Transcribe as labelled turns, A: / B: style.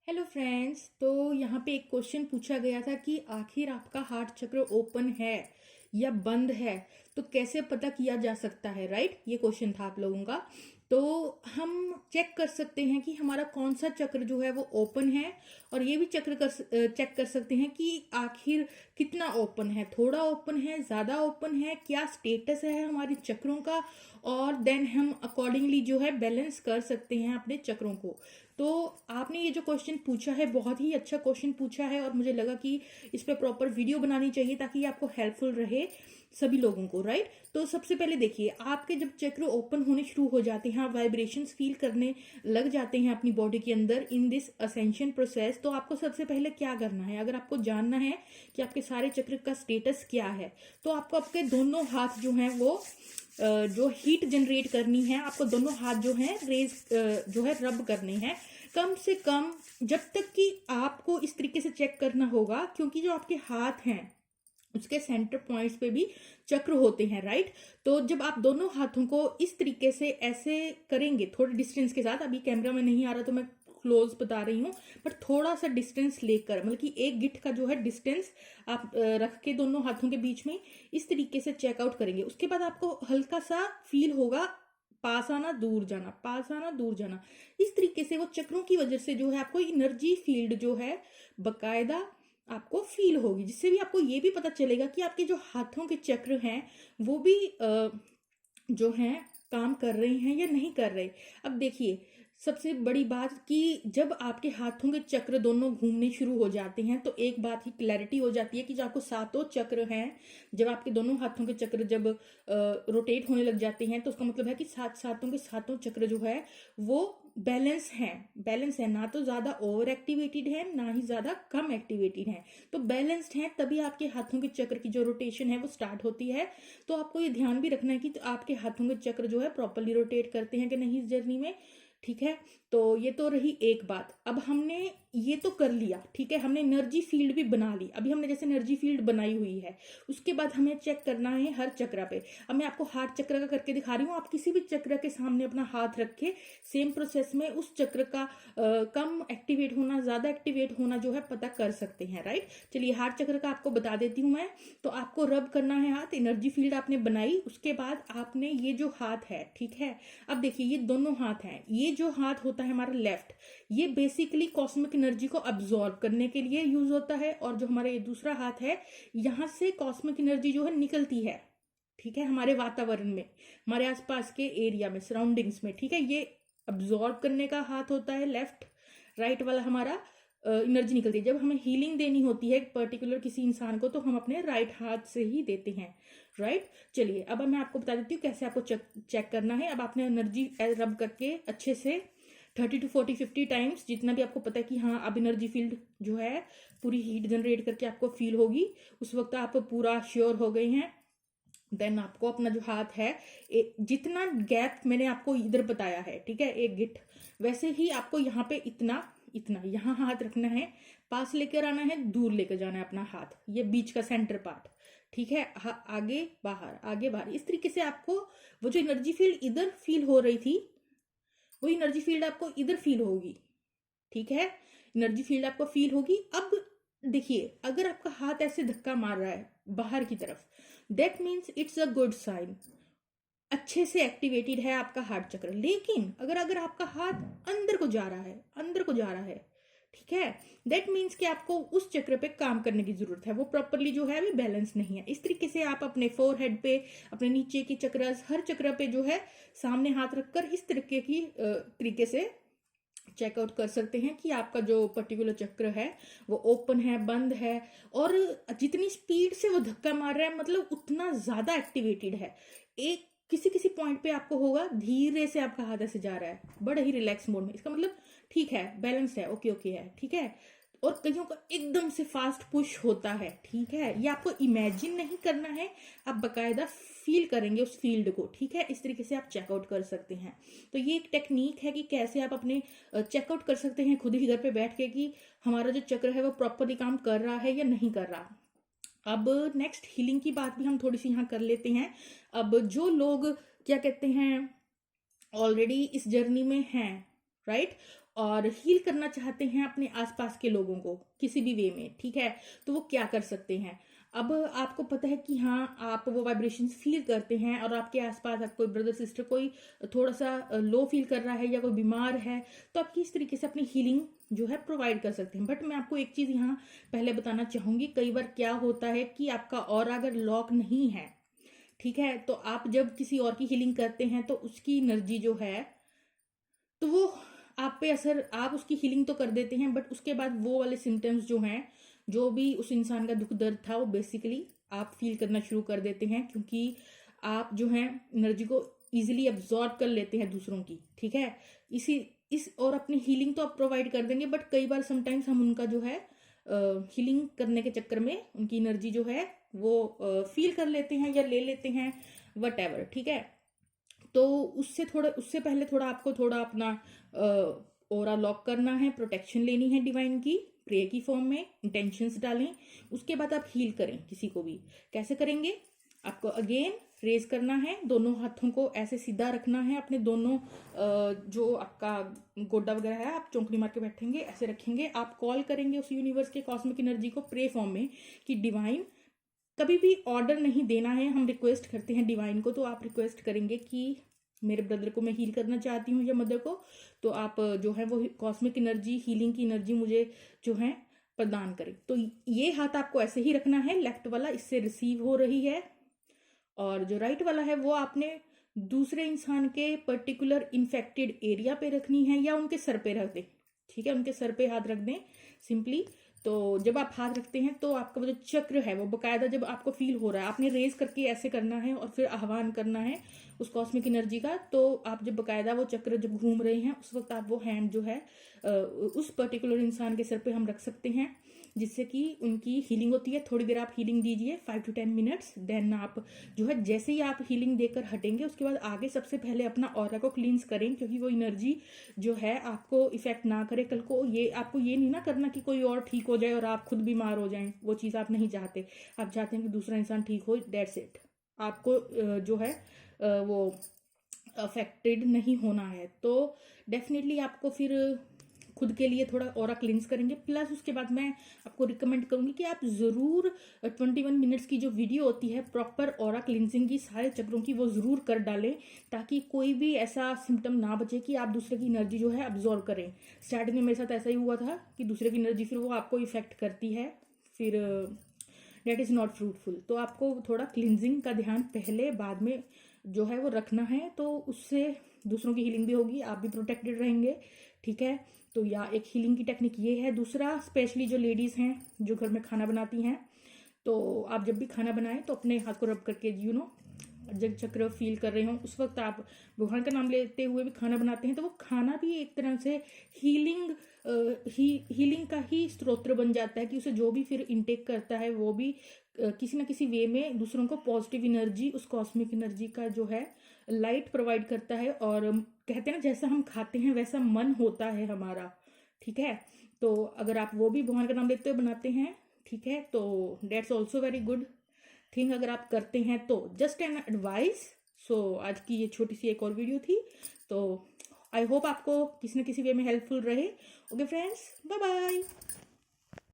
A: Hello friends. तो यहाँ पे एक क्वेश्चन पूछा गया था कि आखिर आपका हार्ट चक्र ओपन है या बंद है, तो कैसे पता किया जा सकता है, राइट। ये क्वेश्चन था आप लोगों का। तो हम चेक कर सकते हैं कि हमारा कौन सा चक्र जो है वो ओपन है, और ये भी चेक कर सकते हैं कि आखिर कितना ओपन है, थोड़ा ओपन है, ज़्यादा ओपन है, क्या स्टेटस है हमारे चक्रों का। और देन हम अकॉर्डिंगली जो है बैलेंस कर सकते हैं अपने चक्रों को। तो आपने ये जो क्वेश्चन पूछा है बहुत ही अच्छा क्वेश्चन पूछा है, और मुझे लगा कि इस पे प्रॉपर वीडियो बनानी चाहिए ताकि ये आपको हेल्पफुल रहे सभी लोगों को, राइट। तो सबसे पहले देखिए, आपके जब चक्र ओपन होने शुरू हो जाते हैं, आप वाइब्रेशंस फील करने लग जाते हैं अपनी बॉडी के अंदर इन दिस असेंशन प्रोसेस, तो आपको सबसे पहले क्या करना है, अगर आपको जानना है कि आपके सारे चक्र का स्टेटस क्या है, तो आपको आपके दोनों हाथ जो हैं वो जो हीट जनरेट करनी है, आपको दोनों हाथ जो है रेज जो है रब करने हैं कम से कम, जब तक कि आपको इस तरीके से चेक करना होगा, क्योंकि जो आपके हाथ हैं उसके सेंटर पॉइंट्स पे भी चक्र होते हैं, राइट। तो जब आप दोनों हाथों को इस तरीके से ऐसे करेंगे थोड़े डिस्टेंस के साथ, अभी कैमरा में नहीं आ रहा तो मैं क्लोज बता रही हूँ, पर थोड़ा सा डिस्टेंस लेकर, मतलब कि एक गिट का जो है डिस्टेंस आप रख के दोनों हाथों के बीच में इस तरीके से चेकआउट करेंगे। उसके बाद आपको हल्का सा फील होगा पास आना दूर जाना, पास आना दूर जाना। इस तरीके से वो चक्रों की वजह से जो है आपको एनर्जी फील्ड जो है बकायदा आपको फील होगी, जिससे भी आपको ये भी पता चलेगा कि आपके जो हाथों के चक्र हैं वो भी जो हैं काम कर रहे हैं या नहीं कर रहे। अब देखिए, सबसे बड़ी बात कि जब आपके हाथों के चक्र दोनों घूमने शुरू हो जाते हैं तो एक बात की क्लैरिटी हो जाती है कि जो आपको सातों चक्र हैं, जब आपके दोनों हाथों के चक्र जब रोटेट होने लग जाते हैं, तो उसका मतलब है कि सातों के सातों चक्र जो है वो बैलेंस है। बैलेंस है, ना तो ज्यादा ओवर एक्टिवेटेड है ना ही ज्यादा कम एक्टिवेटेड है, तो बैलेंस्ड है, तभी आपके हाथों के चक्र की जो रोटेशन है वो स्टार्ट होती है। तो आपको ये ध्यान भी रखना है कि आपके हाथों के चक्र जो है प्रॉपरली रोटेट करते हैं कि नहीं इस जर्नी में, ठीक है। तो ये तो रही एक बात। अब हमने ये तो कर लिया, ठीक है, हमने एनर्जी फील्ड भी बना ली। अभी हमने जैसे एनर्जी फील्ड बनाई हुई है, उसके बाद हमें चेक करना है हर चक्र पे। अब मैं आपको हार्ट चक्र का करके दिखा रही हूँ, आप किसी भी चक्र के सामने अपना हाथ रख के सेम प्रोसेस में उस चक्र का कम एक्टिवेट होना ज्यादा एक्टिवेट होना जो है पता कर सकते हैं, राइट। चलिए हार्ट चक्र का आपको बता देती हूँ मैं। तो आपको रब करना है हाथ, एनर्जी फील्ड आपने बनाई, उसके बाद आपने ये जो हाथ है, ठीक है, अब देखिए ये दोनों हाथ हैं, ये जो हाथ होता है हमारा लेफ्ट, ये बेसिकली कॉस्मिक एनर्जी को अब्सॉर्ब करने के लिए यूज होता है, और जो हमारा ये दूसरा हाथ है, यहां से कॉस्मिक एनर्जी जो है निकलती है, ठीक है, हमारे वातावरण में, हमारे आसपास के एरिया में, सराउंडिंग्स में, ठीक है। ये अब्सॉर्ब करने का हाथ होता है लेफ्ट, राइट वाला हमारा एनर्जी निकलती है। जब हमें हीलिंग देनी होती है पर्टिकुलर किसी इंसान को, तो हम अपने राइट हाथ से ही देते हैं, राइट। चलिए अब मैं आपको बता देती हूँ कैसे आपको चेक करना है। अब आपने एनर्जी रब करके अच्छे से 30 to 40 50 टाइम्स, जितना भी आपको पता है कि हाँ अब एनर्जी फील्ड जो है पूरी हीट जनरेट करके आपको फील होगी, उस वक्त आप पूरा श्योर हो गए हैं। देन आपको अपना जो हाथ है, जितना गैप मैंने आपको इधर बताया है, ठीक है, एक गिट, वैसे ही आपको यहाँ पे इतना इतना यहाँ हाथ रखना है, पास लेकर आना है, दूर लेकर जाना है अपना हाथ, ये बीच का सेंटर पार्ट, ठीक है, आगे बाहर आगे बाहर, इस तरीके से आपको वो जो एनर्जी फील्ड इधर फील हो रही थी वो एनर्जी फील्ड आपको इधर फील होगी, ठीक है, एनर्जी फील्ड आपको फील होगी। अब देखिए, अगर आपका हाथ ऐसे धक्का मार रहा है बाहर की तरफ, that means it's a good sign, अच्छे से एक्टिवेटेड है आपका हार्ट चक्र। लेकिन अगर अगर आपका हाथ अंदर को जा रहा है, अंदर को जा रहा है, ठीक है, दैट मीन्स कि आपको उस चक्र पे काम करने की जरूरत है, वो प्रॉपरली जो है अभी बैलेंस नहीं है। इस तरीके से आप अपने फोरहेड पे, अपने नीचे की चक्र, हर चक्र पे जो है सामने हाथ रखकर इस तरीके से चेकआउट कर सकते हैं कि आपका जो पर्टिकुलर चक्र है वो ओपन है, बंद है, और जितनी स्पीड से वो धक्का मार रहा है मतलब उतना ज्यादा एक्टिवेटेड है। एक किसी किसी पॉइंट पे आपको होगा धीरे से आपका हाथ ऐसे जा रहा है बड़े ही रिलैक्स मोड में, इसका मतलब ठीक है, बैलेंस है, ओके ओके है, ठीक है। और कईयों का एकदम से फास्ट पुश होता है, ठीक है, ये आपको इमेजिन नहीं करना है, आप बकायदा फील करेंगे उस फील्ड को, ठीक है। इस तरीके से आप चेकआउट कर सकते हैं। तो ये एक टेक्निक है कि कैसे आप अपने चेकआउट कर सकते हैं खुद ही घर पे बैठ के कि हमारा जो चक्र है वो प्रॉपरली काम कर रहा है या नहीं कर रहा। अब नेक्स्ट हीलिंग की बात भी हम थोड़ी सी यहाँ कर लेते हैं। अब जो लोग क्या कहते हैं ऑलरेडी इस जर्नी में हैं, राइट, और हील करना चाहते हैं अपने आसपास के लोगों को किसी भी वे में, ठीक है, तो वो क्या कर सकते हैं। अब आपको पता है कि हाँ आप वो वाइब्रेशंस फील करते हैं और आपके आसपास आप कोई ब्रदर सिस्टर कोई थोड़ा सा लो फील कर रहा है या कोई बीमार है, तो आप किस तरीके से अपनी हीलिंग जो है प्रोवाइड कर सकते हैं। बट मैं आपको एक चीज यहाँ पहले बताना चाहूंगी, कई बार क्या होता है कि आपका ऑरा अगर लॉक नहीं है, ठीक है, तो आप जब किसी और की हीलिंग करते हैं तो उसकी एनर्जी जो है तो वो आप पे असर, आप उसकी हीलिंग तो कर देते हैं बट उसके बाद वो वाले सिम्टम्स जो हैं, जो भी उस इंसान का दुख दर्द था, वो बेसिकली आप फील करना शुरू कर देते हैं, क्योंकि आप जो है एनर्जी को इजीली अब्जॉर्ब कर लेते हैं दूसरों की, ठीक है। इसी इस और अपनी हीलिंग तो आप प्रोवाइड कर देंगे बट कई बार समटाइम्स हम उनका जो है हीलिंग करने के चक्कर में उनकी एनर्जी जो है वो फील कर लेते हैं या ले लेते हैं, वट एवर, ठीक है। तो उससे पहले थोड़ा आपको थोड़ा अपना ओरा लॉक करना है, प्रोटेक्शन लेनी है डिवाइन की, प्रे की फॉर्म में इंटेंशंस डालें, उसके बाद आप हील करें किसी को भी। कैसे करेंगे, आपको अगेन रेज करना है, दोनों हाथों को ऐसे सीधा रखना है, अपने दोनों जो आपका गोड्डा वगैरह है आप चौंकड़ी मार के बैठेंगे, ऐसे रखेंगे, आप कॉल करेंगे उस यूनिवर्स के कॉस्मिक एनर्जी को प्रे फॉर्म में कि डिवाइन, कभी भी ऑर्डर नहीं देना है, हम रिक्वेस्ट करते हैं डिवाइन को, तो आप रिक्वेस्ट करेंगे कि मेरे ब्रदर को मैं हील करना चाहती हूँ या मदर को, तो आप जो है वो कॉस्मिक एनर्जी, हीलिंग की एनर्जी मुझे जो है प्रदान करें। तो ये हाथ आपको ऐसे ही रखना है, लेफ्ट वाला इससे रिसीव हो रही है, और जो राइट वाला है वो आपने दूसरे इंसान के पर्टिकुलर इन्फेक्टेड एरिया पे रखनी है या उनके सर पे रख दें, ठीक है, उनके सर पे हाथ रख दें सिंपली। तो जब आप हाथ रखते हैं तो आपका वो जो चक्र है वो बकायदा जब आपको फील हो रहा है, आपने रेज करके ऐसे करना है और फिर आह्वान करना है उस कॉस्मिक एनर्जी का, तो आप जब बकायदा वो चक्र जब घूम रहे हैं उस वक्त आप वो हैंड जो है उस पर्टिकुलर इंसान के सर पे हम रख सकते हैं, जिससे कि उनकी हीलिंग होती है। थोड़ी देर आप हीलिंग दीजिए 5 to 10 मिनट्स, देन आप जो है जैसे ही आप हीलिंग देकर हटेंगे उसके बाद आगे सबसे पहले अपना ऑरा को क्लींस करें, क्योंकि वो एनर्जी जो है आपको इफेक्ट ना करे कल को। ये आपको ये नहीं ना करना कि कोई और ठीक हो जाए और आप खुद बीमार हो जाएं, वो चीज़ आप नहीं चाहते। आप चाहते हैं कि दूसरा इंसान ठीक हो, दैट्स इट। आपको जो है वो अफेक्टेड नहीं होना है। तो डेफिनेटली आपको फिर खुद के लिए थोड़ा ऑरा क्लींस करेंगे, प्लस उसके बाद मैं आपको रिकमेंड करूंगी कि आप ज़रूर 21 मिनट्स की जो वीडियो होती है प्रॉपर ऑरा क्लींसिंग की सारे चक्रों की, वो ज़रूर कर डालें, ताकि कोई भी ऐसा सिम्टम ना बचे कि आप दूसरे की एनर्जी जो है अब्जॉर्व करें। स्टार्टिंग में मेरे साथ ऐसा ही हुआ था कि दूसरे की एनर्जी फिर वो आपको इफेक्ट करती है, फिर डेट इज़ नॉट फ्रूटफुल। तो आपको थोड़ा क्लिनजिंग का ध्यान पहले बाद में जो है वो रखना है, तो उससे दूसरों की हीलिंग भी होगी, आप भी प्रोटेक्टेड रहेंगे, ठीक है। तो या एक हीलिंग की टेक्निक ये है। दूसरा, स्पेशली जो लेडीज़ हैं जो घर में खाना बनाती हैं, तो आप जब भी खाना बनाएं तो अपने हाथ को रब करके जब चक्र फील कर रहे हो उस वक्त आप भगवान का नाम लेते हुए भी खाना बनाते हैं, तो वो खाना भी एक तरह से हीलिंग का ही स्त्रोत्र बन जाता है, कि उसे जो भी फिर इनटेक करता है वो भी किसी ना किसी वे में दूसरों को पॉजिटिव एनर्जी, उस कॉस्मिक एनर्जी का जो है लाइट प्रोवाइड करता है। और कहते हैं ना, जैसा हम खाते हैं वैसा मन होता है हमारा, ठीक है। तो अगर आप वो भी भगवान का नाम लेते हुए बनाते हैं, ठीक है, तो that's also very good thing अगर आप करते हैं तो। Just an advice. सो आज की ये छोटी सी एक और वीडियो थी, तो आई होप आपको किसी न किसी वे में हेल्पफुल रहे। Okay friends, bye bye.